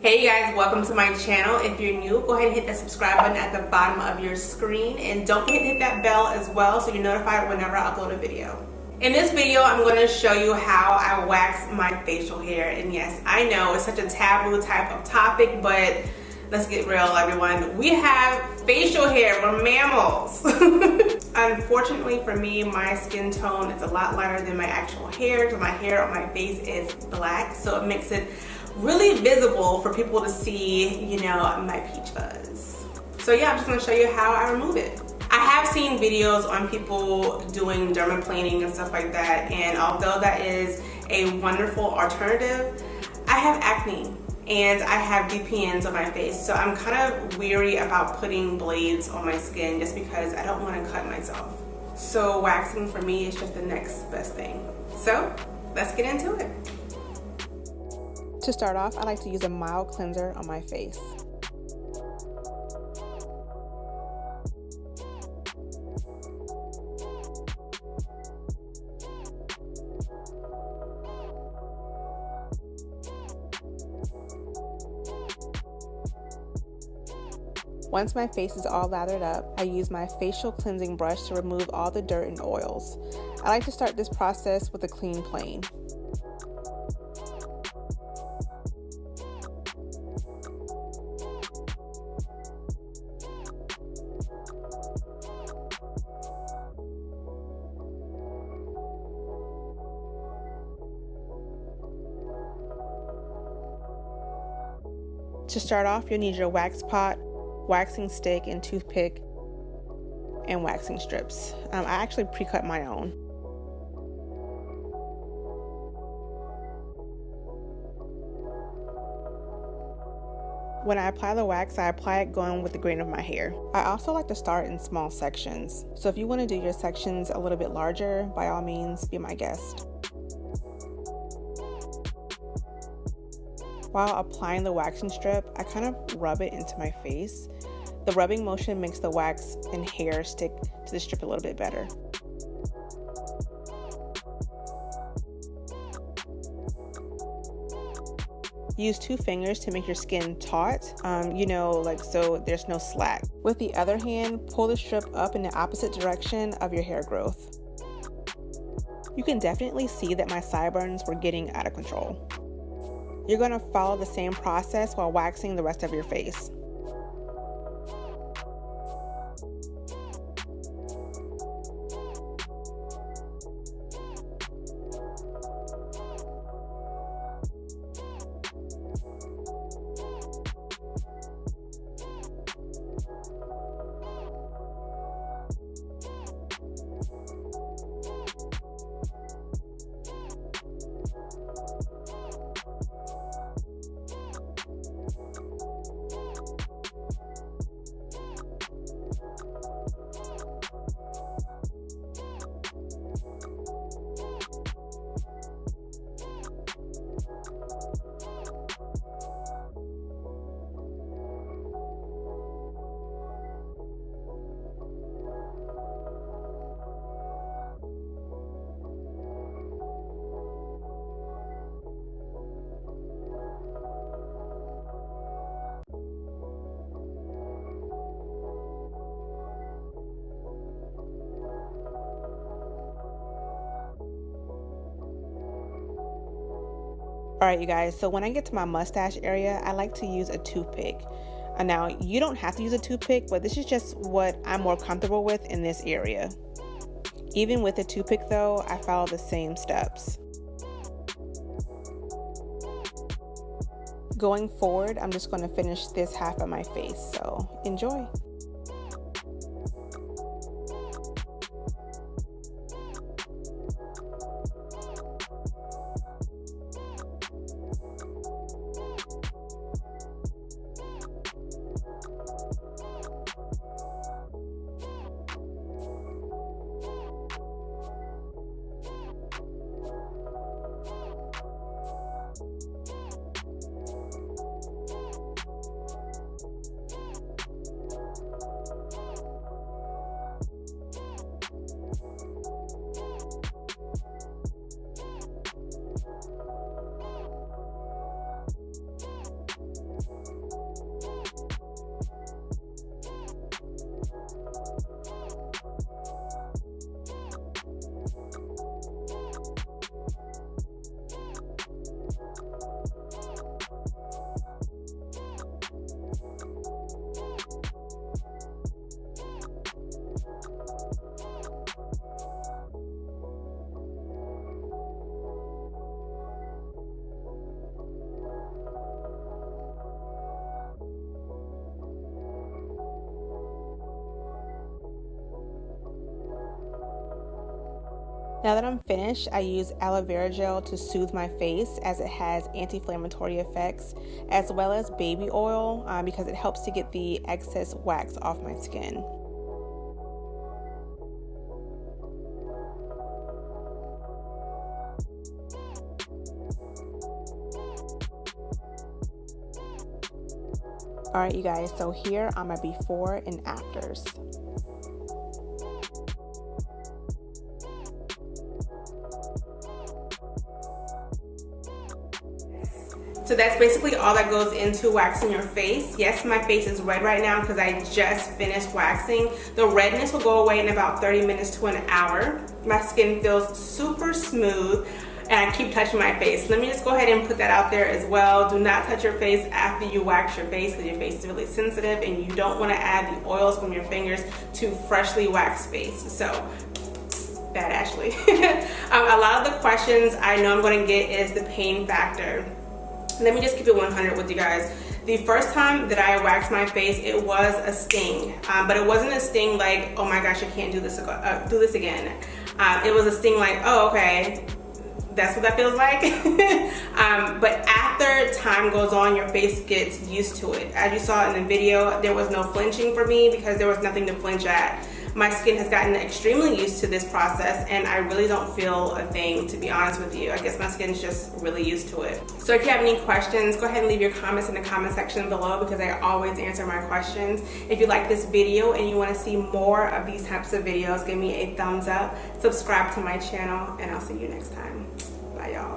Hey you guys, welcome to my channel. If you're new, go ahead and hit that subscribe button at the bottom of your screen, and don't forget to hit that bell as well so you're notified whenever I upload a video. In this video, I'm going to show you how I wax my facial hair. And yes, I know it's such a taboo type of topic, but let's get real, everyone. We have facial hair, we're mammals. Unfortunately for me, my skin tone is a lot lighter than my actual hair, so my hair on my face is black, so it makes it really visible for people to see, you know, my peach fuzz. So yeah, I'm just gonna show you how I remove it. I have seen videos on people doing dermaplaning and stuff like that, and although that is a wonderful alternative, I have acne and I have DPNs on my face, so I'm kind of weary about putting blades on my skin just because I don't want to cut myself. So waxing for me is just the next best thing. So let's get into it. To start off, I like to use a mild cleanser on my face. Once my face is all lathered up, I use my facial cleansing brush to remove all the dirt and oils. I like to start this process with a clean plane. To start off, you'll need your wax pot, waxing stick and toothpick, and waxing strips. I actually pre-cut my own. When I apply the wax, I apply it going with the grain of my hair. I also like to start in small sections. So if you want to do your sections a little bit larger, by all means, be my guest. While applying the waxing strip, I kind of rub it into my face. The rubbing motion makes the wax and hair stick to the strip a little bit better. Use 2 fingers to make your skin taut, so there's no slack. With the other hand, pull the strip up in the opposite direction of your hair growth. You can definitely see that my sideburns were getting out of control. You're going to follow the same process while waxing the rest of your face. Alright you guys, so when I get to my mustache area, I like to use a toothpick. Now, you don't have to use a toothpick, but this is just what I'm more comfortable with in this area. Even with a toothpick though, I follow the same steps. Going forward, I'm just going to finish this half of my face, so enjoy. Now that I'm finished, I use aloe vera gel to soothe my face as it has anti-inflammatory effects, as well as baby oil because it helps to get the excess wax off my skin. Alright you guys, so here are my before and afters. So that's basically all that goes into waxing your face. Yes, my face is red right now because I just finished waxing. The redness will go away in about 30 minutes to an hour. My skin feels super smooth and I keep touching my face. Let me just go ahead and put that out there as well. Do not touch your face after you wax your face because your face is really sensitive and you don't want to add the oils from your fingers to freshly waxed face. So bad Ashley. A lot of the questions I know I'm going to get is the pain factor. Let me just keep it 100 with you guys. The first time that I waxed my face, it was a sting, but it wasn't a sting like, oh my gosh, I can't do this again. It was a sting like, oh, okay, that's what that feels like. But after time goes on, your face gets used to it. As you saw in the video, there was no flinching for me because there was nothing to flinch at. My skin has gotten extremely used to this process and I really don't feel a thing, to be honest with you. I guess my skin's just really used to it. So if you have any questions, go ahead and leave your comments in the comment section below because I always answer my questions. If you like this video and you want to see more of these types of videos, give me a thumbs up, subscribe to my channel, and I'll see you next time. Bye y'all.